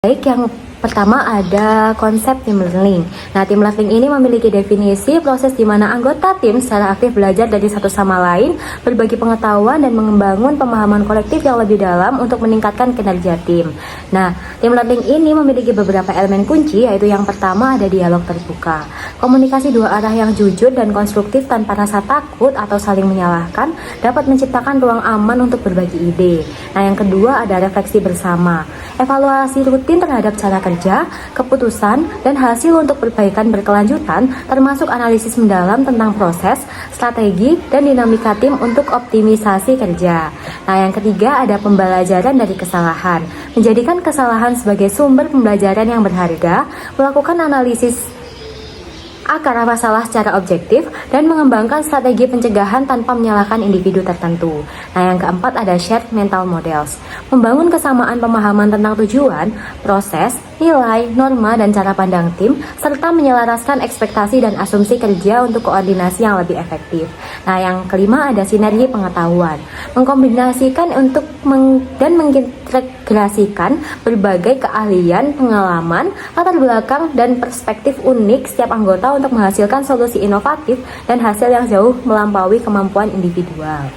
Baik, yang pertama ada konsep team learning. Nah, team learning ini memiliki definisi proses di mana anggota tim secara aktif belajar dari satu sama lain, berbagi pengetahuan dan membangun pemahaman kolektif yang lebih dalam untuk meningkatkan kinerja tim. Nah, team learning ini memiliki beberapa elemen kunci, yaitu yang pertama ada dialog terbuka. Komunikasi dua arah yang jujur dan konstruktif tanpa rasa takut atau saling menyalahkan dapat menciptakan ruang aman untuk berbagi ide. Nah, yang kedua ada refleksi bersama. Evaluasi rutin terhadap cara kerja, keputusan, dan hasil untuk perbaikan berkelanjutan, termasuk analisis mendalam tentang proses, strategi, dan dinamika tim untuk optimisasi kerja. Nah, yang ketiga ada pembelajaran dari kesalahan. Menjadikan kesalahan sebagai sumber pembelajaran yang berharga, melakukan analisis akar masalah secara objektif, dan mengembangkan strategi pencegahan tanpa menyalahkan individu tertentu. Nah, yang keempat ada shared mental models. Membangun kesamaan pemahaman tentang tujuan, proses, nilai, norma, dan cara pandang tim, serta menyelaraskan ekspektasi dan asumsi kerja untuk koordinasi yang lebih efektif. Nah, yang kelima ada sinergi pengetahuan. Mengkombinasikan dan mengintegrasikan berbagai keahlian, pengalaman, latar belakang, dan perspektif unik setiap anggota untuk menghasilkan solusi inovatif dan hasil yang jauh melampaui kemampuan individual.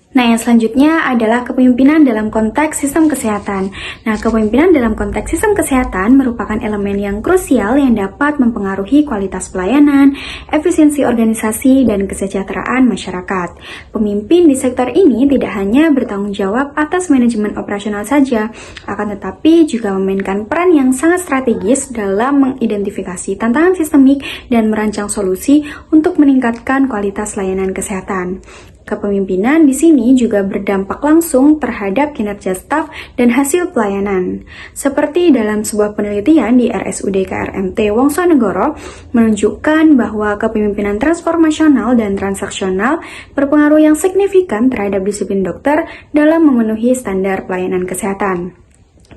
Nah, yang selanjutnya adalah kepemimpinan dalam konteks sistem kesehatan. Nah, kepemimpinan dalam konteks sistem kesehatan merupakan elemen yang krusial yang dapat mempengaruhi kualitas pelayanan, efisiensi organisasi, dan kesejahteraan masyarakat. Pemimpin di sektor ini tidak hanya bertanggung jawab atas manajemen operasional saja, akan tetapi juga memainkan peran yang sangat strategis dalam mengidentifikasi tantangan sistemik dan merancang solusi untuk meningkatkan kualitas layanan kesehatan. Kepemimpinan di sini juga berdampak langsung terhadap kinerja staf dan hasil pelayanan. Seperti dalam sebuah penelitian di RSUD KRMT Wongsonegoro menunjukkan bahwa kepemimpinan transformasional dan transaksional berpengaruh yang signifikan terhadap disiplin dokter dalam memenuhi standar pelayanan kesehatan.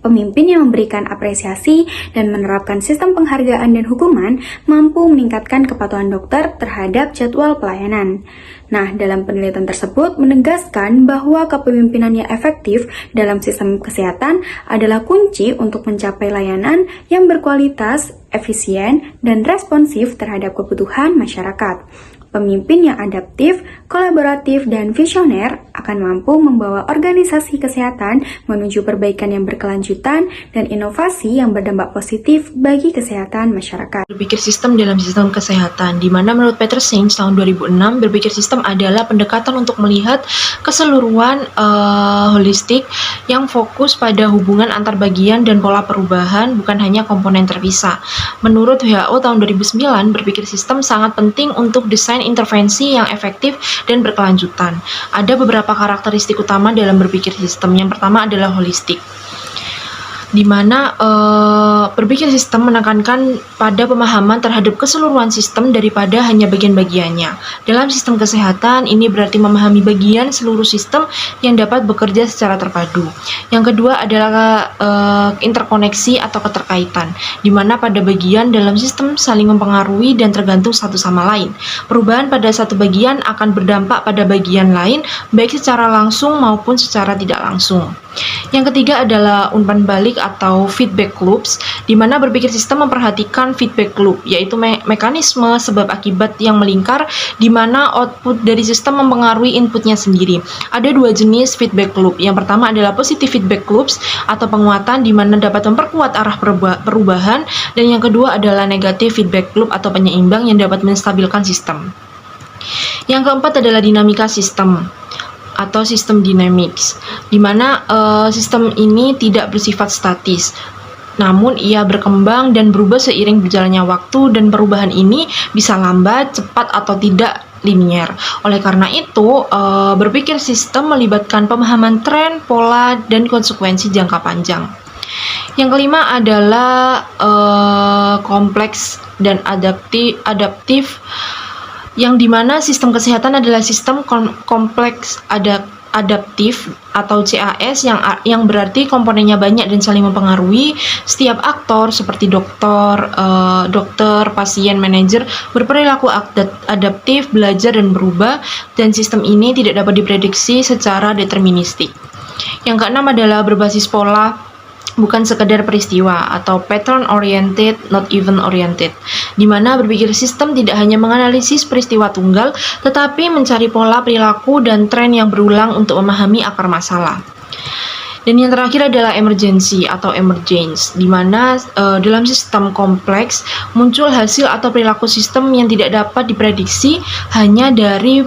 Pemimpin yang memberikan apresiasi dan menerapkan sistem penghargaan dan hukuman mampu meningkatkan kepatuhan dokter terhadap jadwal pelayanan. Nah, dalam penelitian tersebut menegaskan bahwa kepemimpinan yang efektif dalam sistem kesehatan adalah kunci untuk mencapai layanan yang berkualitas, efisien, dan responsif terhadap kebutuhan masyarakat. Pemimpin yang adaptif, kolaboratif, dan visioner akan mampu membawa organisasi kesehatan menuju perbaikan yang berkelanjutan dan inovasi yang berdampak positif bagi kesehatan masyarakat. Berpikir sistem dalam sistem kesehatan, di mana menurut Peter Sainz tahun 2006, berpikir sistem adalah pendekatan untuk melihat keseluruhan holistik yang fokus pada hubungan antar bagian dan pola perubahan, bukan hanya komponen terpisah. Menurut WHO tahun 2009, berpikir sistem sangat penting untuk desain intervensi yang efektif dan berkelanjutan. Ada beberapa karakteristik utama dalam berpikir sistem. Yang pertama adalah holistik, di mana berpikir sistem menekankan pada pemahaman terhadap keseluruhan sistem daripada hanya bagian-bagiannya. Dalam sistem kesehatan, ini berarti memahami bagian seluruh sistem yang dapat bekerja secara terpadu. Yang kedua adalah interkoneksi atau keterkaitan, di mana pada bagian dalam sistem saling mempengaruhi dan tergantung satu sama lain. Perubahan pada satu bagian akan berdampak pada bagian lain, baik secara langsung maupun secara tidak langsung. Yang ketiga adalah umpan balik atau feedback loops, di mana berpikir sistem memperhatikan feedback loop, yaitu mekanisme sebab akibat yang melingkar, di mana output dari sistem mempengaruhi inputnya sendiri. Ada dua jenis feedback loop. Yang pertama adalah positive feedback loops atau penguatan, di mana dapat memperkuat arah perubahan, dan yang kedua adalah negative feedback loop atau penyeimbang yang dapat menstabilkan sistem. Yang keempat adalah dinamika sistem atau sistem dynamics, di mana sistem ini tidak bersifat statis, namun ia berkembang dan berubah seiring berjalannya waktu, dan perubahan ini bisa lambat, cepat, atau tidak linier. Oleh karena itu, berpikir sistem melibatkan pemahaman tren, pola, dan konsekuensi jangka panjang. Yang kelima adalah kompleks dan adaptif, yang dimana sistem kesehatan adalah sistem kompleks adaptif atau CAS yang berarti komponennya banyak dan saling mempengaruhi. Setiap aktor seperti dokter, pasien, manajer berperilaku adaptif, belajar dan berubah, dan sistem ini tidak dapat diprediksi secara deterministik. Yang keenam adalah berbasis pola bukan sekedar peristiwa atau pattern oriented, not event oriented, di mana berpikir sistem tidak hanya menganalisis peristiwa tunggal, tetapi mencari pola perilaku dan tren yang berulang untuk memahami akar masalah. Dan yang terakhir adalah emergency atau emergence, di mana dalam sistem kompleks muncul hasil atau perilaku sistem yang tidak dapat diprediksi hanya dari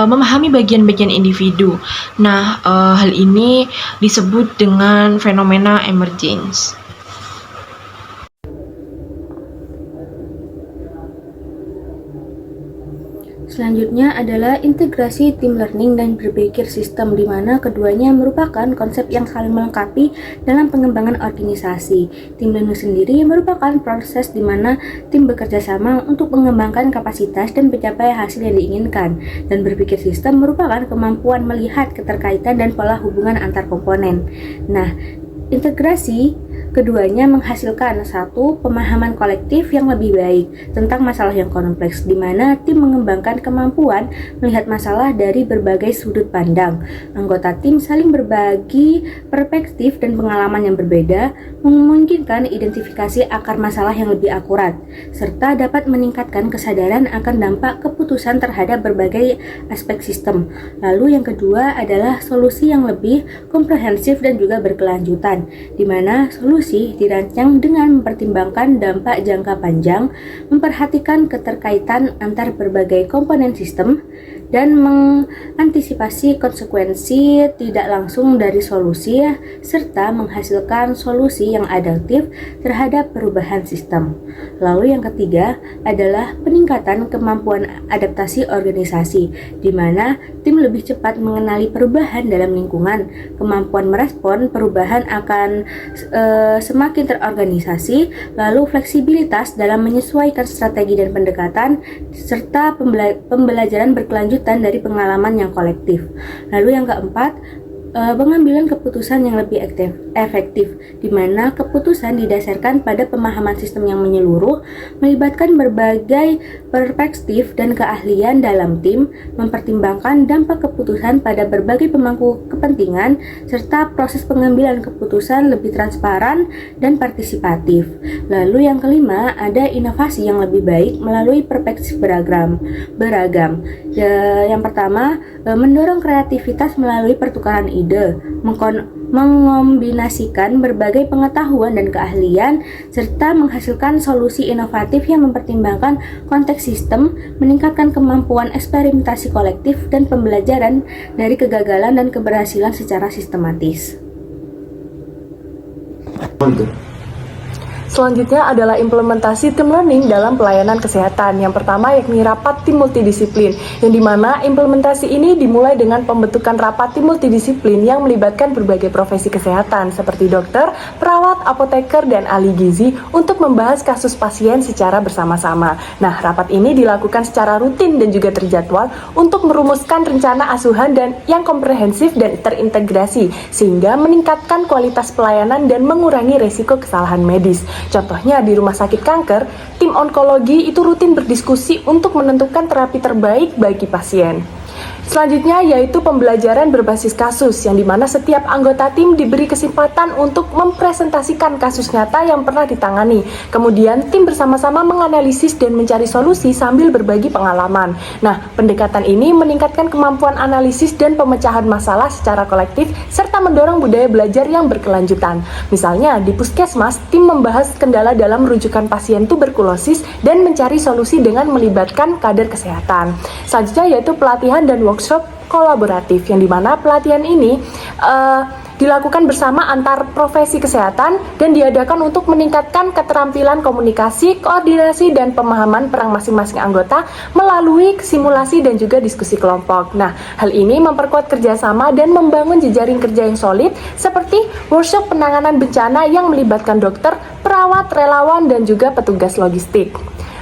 memahami bagian-bagian individu. Nah, hal ini disebut dengan fenomena emergence. Selanjutnya adalah integrasi tim learning dan berpikir sistem, di mana keduanya merupakan konsep yang saling melengkapi dalam pengembangan organisasi. Tim learning sendiri merupakan proses di mana tim bekerja sama untuk mengembangkan kapasitas dan mencapai hasil yang diinginkan. Dan berpikir sistem merupakan kemampuan melihat keterkaitan dan pola hubungan antar komponen. Nah, integrasi keduanya menghasilkan satu pemahaman kolektif yang lebih baik tentang masalah yang kompleks, di mana tim mengembangkan kemampuan melihat masalah dari berbagai sudut pandang. Anggota tim saling berbagi perspektif dan pengalaman yang berbeda, memungkinkan identifikasi akar masalah yang lebih akurat, serta dapat meningkatkan kesadaran akan dampak keputusan terhadap berbagai aspek sistem. Lalu yang kedua adalah solusi yang lebih komprehensif dan juga berkelanjutan, di mana solusi dirancang dengan mempertimbangkan dampak jangka panjang, memperhatikan keterkaitan antar berbagai komponen sistem, dan mengantisipasi konsekuensi tidak langsung dari solusi, serta menghasilkan solusi yang adaptif terhadap perubahan sistem. Lalu yang ketiga adalah peningkatan kemampuan adaptasi organisasi, di mana tim lebih cepat mengenali perubahan dalam lingkungan. Kemampuan merespon perubahan akan semakin terorganisasi, lalu fleksibilitas dalam menyesuaikan strategi dan pendekatan, serta pembelajaran berkelanjutan dari pengalaman yang kolektif. Lalu yang keempat, pengambilan keputusan yang lebih efektif, di mana keputusan didasarkan pada pemahaman sistem yang menyeluruh, melibatkan berbagai perspektif dan keahlian dalam tim, mempertimbangkan dampak keputusan pada berbagai pemangku kepentingan, serta proses pengambilan keputusan lebih transparan dan partisipatif. Lalu yang kelima, ada inovasi yang lebih baik melalui perspektif beragam. Yang pertama, mendorong kreativitas melalui pertukaran ide, mengombinasikan berbagai pengetahuan dan keahlian, serta menghasilkan solusi inovatif yang mempertimbangkan konteks sistem, meningkatkan kemampuan eksperimentasi kolektif dan pembelajaran dari kegagalan dan keberhasilan secara sistematis. Selanjutnya adalah implementasi tim learning dalam pelayanan kesehatan. Yang pertama yakni rapat tim multidisiplin, yang dimana implementasi ini dimulai dengan pembentukan rapat tim multidisiplin yang melibatkan berbagai profesi kesehatan seperti dokter, perawat, apoteker, dan ahli gizi untuk membahas kasus pasien secara bersama-sama. Nah, rapat ini dilakukan secara rutin dan juga terjadwal untuk merumuskan rencana asuhan dan yang komprehensif dan terintegrasi sehingga meningkatkan kualitas pelayanan dan mengurangi resiko kesalahan medis. Contohnya di rumah sakit kanker, tim onkologi itu rutin berdiskusi untuk menentukan terapi terbaik bagi pasien. Selanjutnya yaitu pembelajaran berbasis kasus, yang dimana setiap anggota tim diberi kesempatan untuk mempresentasikan kasus nyata yang pernah ditangani. Kemudian tim bersama-sama menganalisis dan mencari solusi sambil berbagi pengalaman. Nah, pendekatan ini meningkatkan kemampuan analisis dan pemecahan masalah secara kolektif serta mendorong budaya belajar yang berkelanjutan. Misalnya di puskesmas, tim membahas kendala dalam rujukan pasien tuberkulosis dan mencari solusi dengan melibatkan kader kesehatan. Selanjutnya yaitu pelatihan dan workshop kolaboratif, yang dimana pelatihan ini dilakukan bersama antar profesi kesehatan dan diadakan untuk meningkatkan keterampilan komunikasi, koordinasi, dan pemahaman peran masing-masing anggota melalui simulasi dan juga diskusi kelompok. Nah, hal ini memperkuat kerjasama dan membangun jejaring kerja yang solid seperti workshop penanganan bencana yang melibatkan dokter, perawat, relawan, dan juga petugas logistik.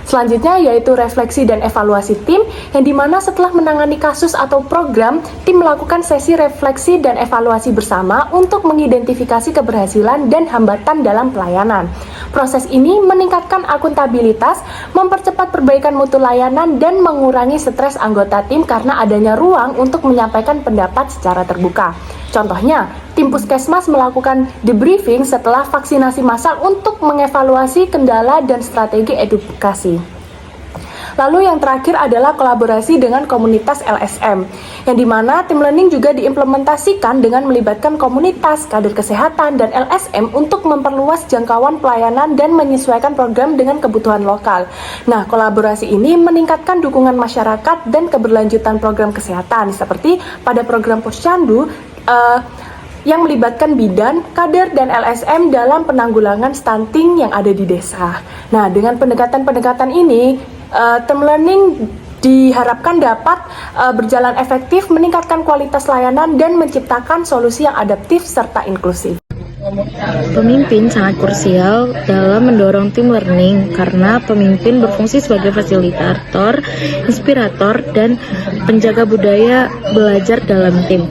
Selanjutnya yaitu refleksi dan evaluasi tim, yang dimana setelah menangani kasus atau program, tim melakukan sesi refleksi dan evaluasi bersama untuk mengidentifikasi keberhasilan dan hambatan dalam pelayanan. Proses ini meningkatkan akuntabilitas, mempercepat perbaikan mutu layanan, dan mengurangi stres anggota tim karena adanya ruang untuk menyampaikan pendapat secara terbuka. Contohnya, tim Puskesmas melakukan debriefing setelah vaksinasi massal untuk mengevaluasi kendala dan strategi edukasi. Lalu yang terakhir adalah kolaborasi dengan komunitas LSM, yang dimana tim learning juga diimplementasikan dengan melibatkan komunitas, kader kesehatan, dan LSM untuk memperluas jangkauan pelayanan dan menyesuaikan program dengan kebutuhan lokal. Nah, kolaborasi ini meningkatkan dukungan masyarakat dan keberlanjutan program kesehatan, seperti pada program Posyandu, yang melibatkan bidan, kader, dan LSM dalam penanggulangan stunting yang ada di desa. Nah, dengan pendekatan-pendekatan ini, team learning diharapkan dapat berjalan efektif, meningkatkan kualitas layanan, dan menciptakan solusi yang adaptif serta inklusif. Pemimpin sangat krusial dalam mendorong tim learning karena pemimpin berfungsi sebagai fasilitator, inspirator, dan penjaga budaya belajar dalam tim.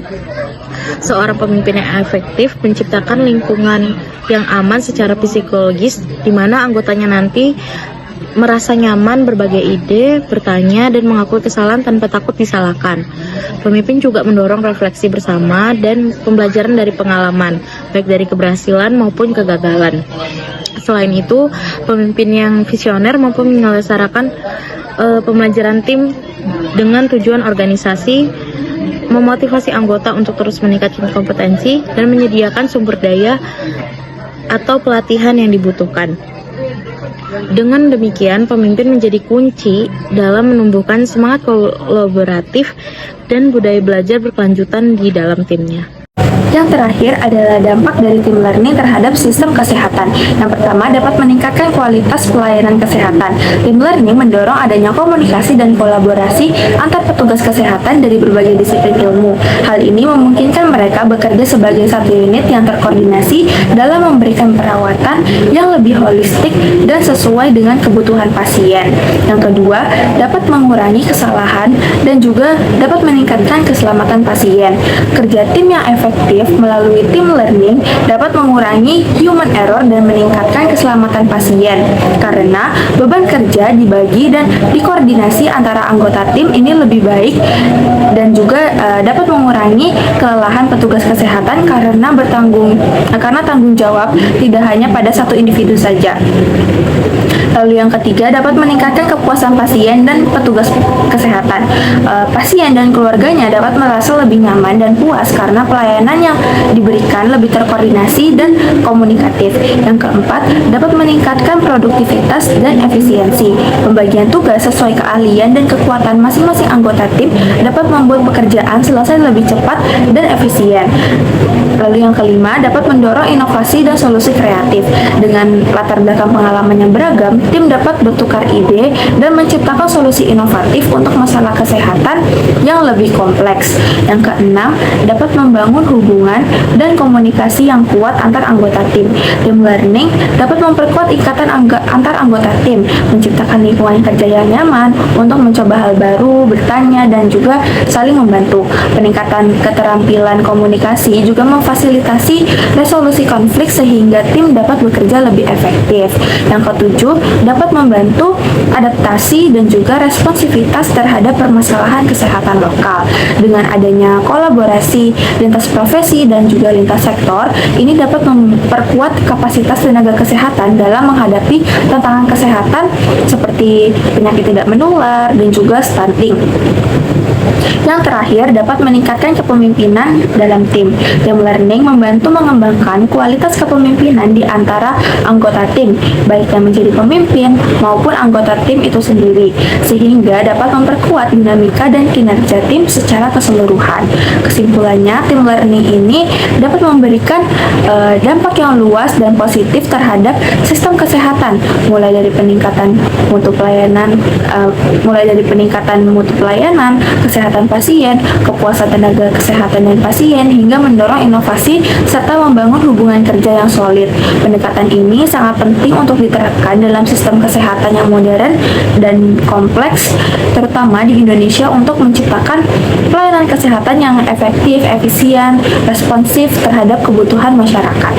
Seorang pemimpin yang efektif menciptakan lingkungan yang aman secara psikologis di mana anggotanya nanti merasa nyaman berbagai ide, bertanya, dan mengakui kesalahan tanpa takut disalahkan. Pemimpin juga mendorong refleksi bersama dan pembelajaran dari pengalaman, baik dari keberhasilan maupun kegagalan. Selain itu, pemimpin yang visioner mampu menyelesaikan pembelajaran tim dengan tujuan organisasi, memotivasi anggota untuk terus meningkatkan kompetensi, dan menyediakan sumber daya atau pelatihan yang dibutuhkan. Dengan demikian, pemimpin menjadi kunci dalam menumbuhkan semangat kolaboratif dan budaya belajar berkelanjutan di dalam timnya. Yang terakhir adalah dampak dari tim learning terhadap sistem kesehatan. Yang pertama, dapat meningkatkan kualitas pelayanan kesehatan. Tim learning mendorong adanya komunikasi dan kolaborasi antar petugas kesehatan dari berbagai disiplin ilmu. Hal ini memungkinkan mereka bekerja sebagai satu unit yang terkoordinasi dalam memberikan perawatan yang lebih holistik dan sesuai dengan kebutuhan pasien. Yang kedua, dapat mengurangi kesalahan dan juga dapat meningkatkan keselamatan pasien. Kerja tim yang efektif melalui tim learning dapat mengurangi human error dan meningkatkan keselamatan pasien karena beban kerja dibagi dan dikoordinasi antara anggota tim ini lebih baik dan juga dapat mengurangi kelelahan petugas kesehatan karena tanggung jawab tidak hanya pada satu individu saja. Lalu yang ketiga, dapat meningkatkan kepuasan pasien dan petugas kesehatan. Pasien dan keluarganya dapat merasa lebih nyaman dan puas karena pelayanan yang diberikan lebih terkoordinasi dan komunikatif. Yang keempat, dapat meningkatkan produktivitas dan efisiensi. Pembagian tugas sesuai keahlian dan kekuatan masing-masing anggota tim dapat membuat pekerjaan selesai lebih cepat dan efisien. Lalu yang kelima, dapat mendorong inovasi dan solusi kreatif. Dengan latar belakang pengalaman yang beragam, tim dapat bertukar ide dan menciptakan solusi inovatif untuk masalah kesehatan yang lebih kompleks. Yang keenam, dapat membangun hubungan dan komunikasi yang kuat antar anggota tim. Tim learning dapat memperkuat ikatan antar anggota tim, menciptakan lingkungan kerja yang nyaman untuk mencoba hal baru, bertanya, dan juga saling membantu. Peningkatan keterampilan komunikasi juga memfasilitasi resolusi konflik sehingga tim dapat bekerja lebih efektif. Yang ketujuh, dapat membantu adaptasi dan juga responsivitas terhadap permasalahan kesehatan lokal. Dengan adanya kolaborasi lintas profesi dan juga lintas sektor, ini dapat memperkuat kapasitas tenaga kesehatan dalam menghadapi tantangan kesehatan seperti penyakit tidak menular dan juga stunting. Yang terakhir, dapat meningkatkan kepemimpinan dalam tim. Tim learning membantu mengembangkan kualitas kepemimpinan di antara anggota tim, baik yang menjadi pemimpin maupun anggota tim itu sendiri, sehingga dapat memperkuat dinamika dan kinerja tim secara keseluruhan. Kesimpulannya, tim learning ini dapat memberikan dampak yang luas dan positif terhadap sistem kesehatan, mulai dari peningkatan mutu pelayanan, kesehatan pasien, kepuasan tenaga kesehatan dan pasien, hingga mendorong inovasi serta membangun hubungan kerja yang solid. Pendekatan ini sangat penting untuk diterapkan dalam sistem kesehatan yang modern dan kompleks, terutama di Indonesia, untuk menciptakan pelayanan kesehatan yang efektif, efisien, responsif terhadap kebutuhan masyarakat.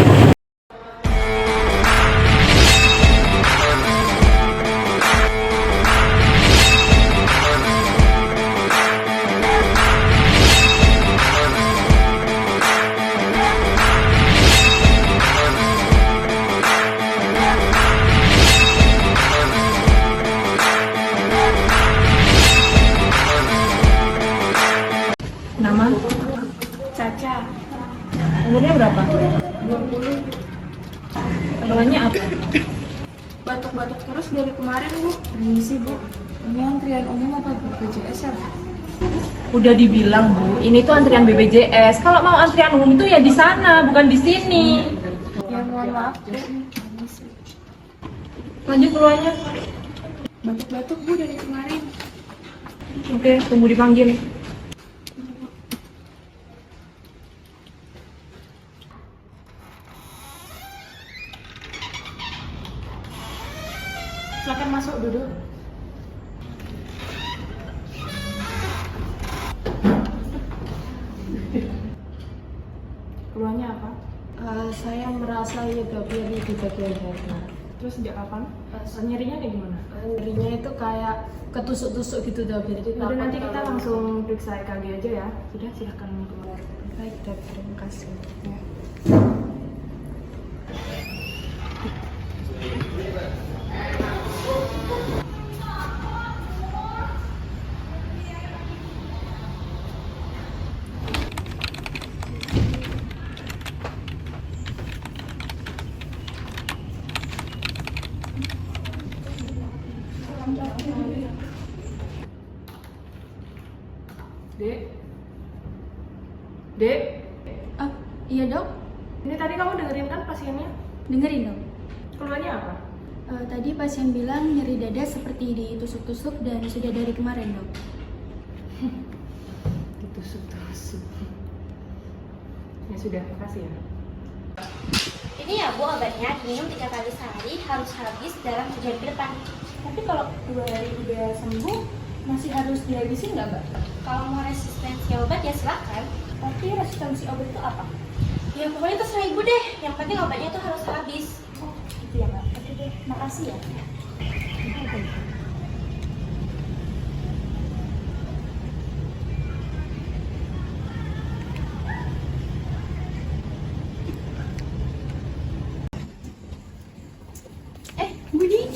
Umurnya berapa? 20. Keluhannya apa? Batuk-batuk terus dari kemarin, Bu. Permisi, Bu. Ini antrian umum apa BPJS ya? Udah dibilang, Bu, ini tuh antrian BPJS. Kalau mau antrian umum itu ya di sana, bukan di sini. Ya, mohon maaf, Bu. Permisi. Lanjut keluarnya. Batuk-batuk, Bu, dari kemarin. Oke, tunggu dipanggil. Silakan masuk, duduk. Keluhannya apa? Saya merasa nyeri di bagian dada. Terus sejak kapan? Nyerinya kayak gimana? Nyerinya itu kayak ketusuk-tusuk gitu dok. Jadi Udah, takut nanti kita kalau- langsung periksa EKG aja ya. Sudah, silahkan keluar. Baik dok, terima kasih. Ya. Dek? Dek? Iya dok, Ini tadi kamu dengerin kan pasiennya? dengerin dok. Keluhannya apa? Tadi pasien bilang nyeri dada seperti ditusuk-tusuk dan sudah dari kemarin dok. Ditusuk-tusuk. Ya sudah, makasih ya. Ini ya Bu, obatnya diminum 3 kali sehari, harus habis dalam 3 hari ke depan. Tapi kalau 2 hari udah sembuh, masih harus dihabisin nggak mbak? Kalau mau resistensi obat ya silakan. Tapi resistensi obat itu apa? Ya pokoknya terserah Ibu deh, yang penting obatnya tuh harus habis. Oh gitu ya mbak. Oke deh, makasih ya. Bu Dini.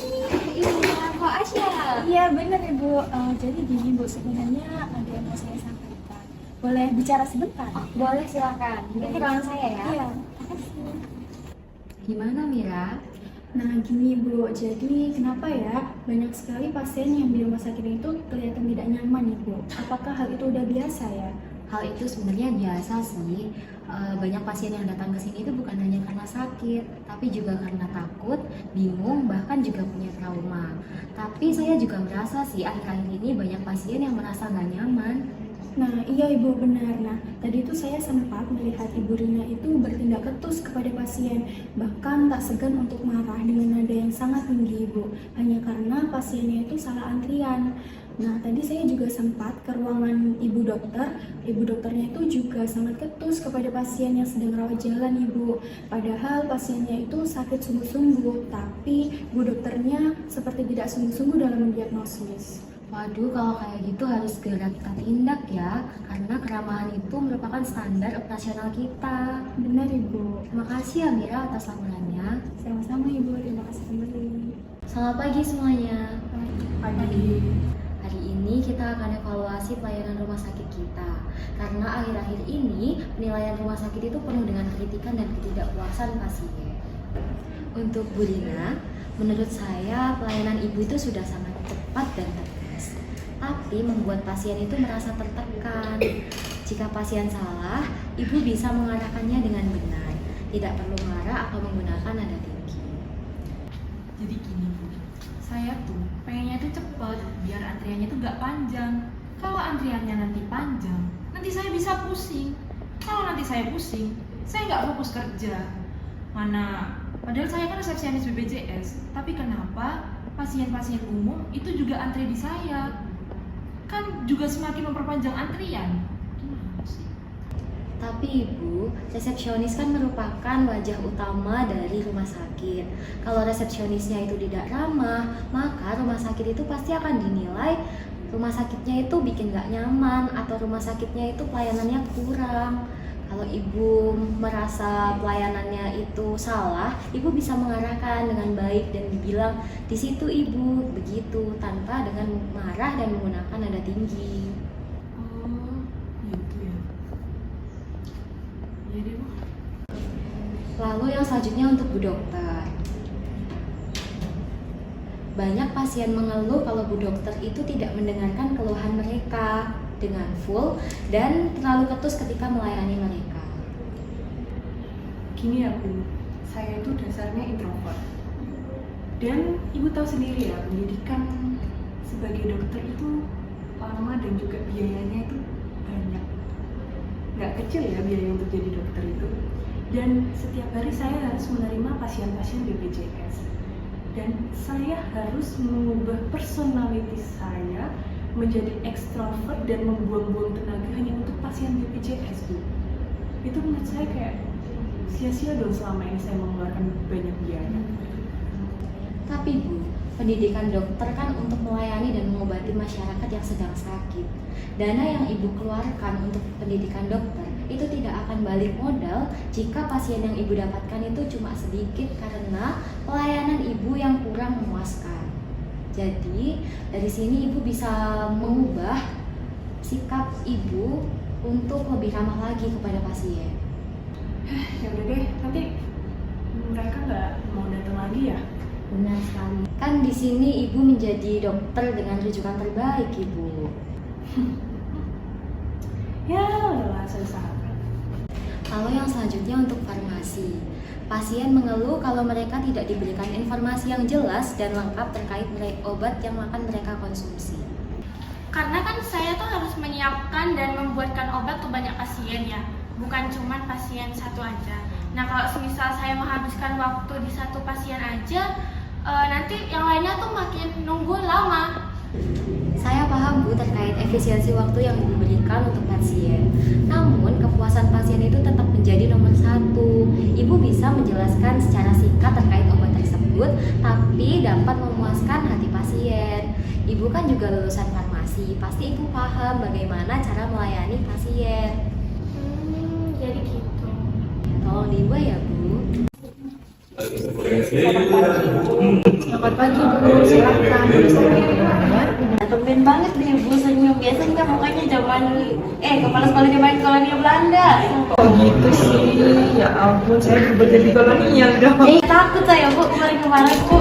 Iya, kok Asia? Iya benar ibu. Jadi gini bu, sebenarnya ada yang mau saya sampaikan. Boleh bicara sebentar? Boleh silakan. Mungkin ke ruangan saya ya. Iya. Makasih. Gimana Mira? Nah gini bu, jadi kenapa ya banyak sekali pasien yang di rumah sakit itu kelihatan tidak nyaman ya bu? Apakah hal itu udah biasa ya? Hal itu sebenarnya biasa sih. Banyak pasien yang datang ke sini itu bukan hanya karena sakit, tapi juga karena takut, bingung, bahkan juga punya trauma. Tapi saya juga merasa sih akhir-akhir ini banyak pasien yang merasa nggak nyaman. Nah iya ibu benar. Nah tadi itu saya sempat melihat ibu Rina itu bertindak ketus kepada pasien, bahkan tak segan untuk marah dengan nada yang sangat tinggi ibu, hanya karena pasiennya itu salah antrian. Nah tadi saya juga sempat ke ruangan ibu dokter. Ibu dokternya itu juga sangat ketus kepada pasien yang sedang rawat jalan ibu. Padahal pasiennya itu sakit sungguh-sungguh, tapi ibu dokternya seperti tidak sungguh-sungguh dalam mendiagnosis. Waduh, kalau kayak gitu harus segera kita tindak ya, karena keramahan itu merupakan standar operasional kita. Benar ibu. Terima kasih ya Mira atas laporannya. Sama-sama ibu, terima kasih kembali. Selamat pagi semuanya. Pagi. Hari ini kita akan evaluasi pelayanan rumah sakit kita. Karena akhir-akhir ini penilaian rumah sakit itu penuh dengan kritikan dan ketidakpuasan pasien. Untuk Bu Rina, menurut saya pelayanan ibu itu sudah sangat cepat dan tegas. Tapi membuat pasien itu merasa tertekan. Jika pasien salah, ibu bisa mengarahkannya dengan benar. Tidak perlu marah atau menggunakan nada tinggi. Jadi gini Bu, saya tuh pengennya tuh cepet biar antriannya tuh gak panjang. Kalau antriannya nanti panjang, nanti saya bisa pusing. Kalau nanti saya pusing, saya nggak fokus kerja. Padahal saya kan resepsionis BPJS, tapi kenapa pasien-pasien umum itu juga antri di saya? Kan juga semakin memperpanjang antrian. Gimana sih? Tapi Ibu, resepsionis kan merupakan wajah utama dari rumah sakit. Kalau resepsionisnya itu tidak ramah, maka rumah sakit itu pasti akan dinilai rumah sakitnya itu bikin gak nyaman atau rumah sakitnya itu pelayanannya kurang. Kalau Ibu merasa pelayanannya itu salah, Ibu bisa mengarahkan dengan baik dan dibilang di situ Ibu begitu tanpa dengan marah dan menggunakan nada tinggi. Oh, gitu ya. Iya deh Bu. Lalu yang selanjutnya untuk Bu Dokter. Banyak pasien mengeluh kalau Bu Dokter itu tidak mendengarkan keluhan mereka dengan full dan terlalu ketus ketika melayani mereka. Gini ya Bu, saya itu dasarnya introvert. Dan Ibu tahu sendiri ya, pendidikan sebagai dokter itu lama dan juga biayanya itu banyak. Nggak kecil ya biaya untuk jadi dokter itu. Dan setiap hari saya harus menerima pasien-pasien BPJS. Dan saya harus mengubah personality saya menjadi ekstrovert dan membuang-buang tenaga hanya untuk pasien BPJS Bu. Itu menurut saya kayak sia-sia dong selama ini saya mengeluarkan banyak biaya. Tapi Bu, pendidikan dokter kan untuk melayani dan mengobati masyarakat yang sedang sakit. Dana yang Ibu keluarkan untuk pendidikan dokter itu tidak akan balik modal jika pasien yang Ibu dapatkan itu cuma sedikit karena pelayanan Ibu yang kurang memuaskan. Jadi, dari sini Ibu bisa mengubah sikap Ibu untuk lebih ramah lagi kepada pasien. Ya udah deh, nanti mereka nggak mau datang lagi ya? Benar sekali. Kan di sini Ibu menjadi dokter dengan rujukan terbaik, Ibu. Ya udahlah, saya usahakan. Lalu yang selanjutnya untuk farmasi. Pasien mengeluh kalau mereka tidak diberikan informasi yang jelas dan lengkap terkait obat yang akan mereka konsumsi. Karena kan saya tuh harus menyiapkan dan membuatkan obat untuk banyak pasien ya, bukan cuma pasien satu aja. Nah kalau semisal saya menghabiskan waktu di satu pasien aja, nanti yang lainnya tuh makin nunggu lama. Saya paham Bu terkait efisiensi waktu yang Ibu berikan untuk pasien. Namun kepuasan pasien itu tetap menjadi nomor satu. Ibu bisa menjelaskan secara singkat terkait obat tersebut, tapi dapat memuaskan hati pasien. Ibu kan juga lulusan farmasi, pasti Ibu paham bagaimana cara melayani pasien. Jadi gitu. Tolong diubah ya Bu. Selamat pagi Bu, silakan. Tumben banget deh Bu senyum. Biasanya mukanya zaman kepala sekolah zaman kolonial Belanda. Oh gitu sih, ya ampun saya berubah jadi kolonial dong. Takut saya Bu kemarin-kemarin Bu.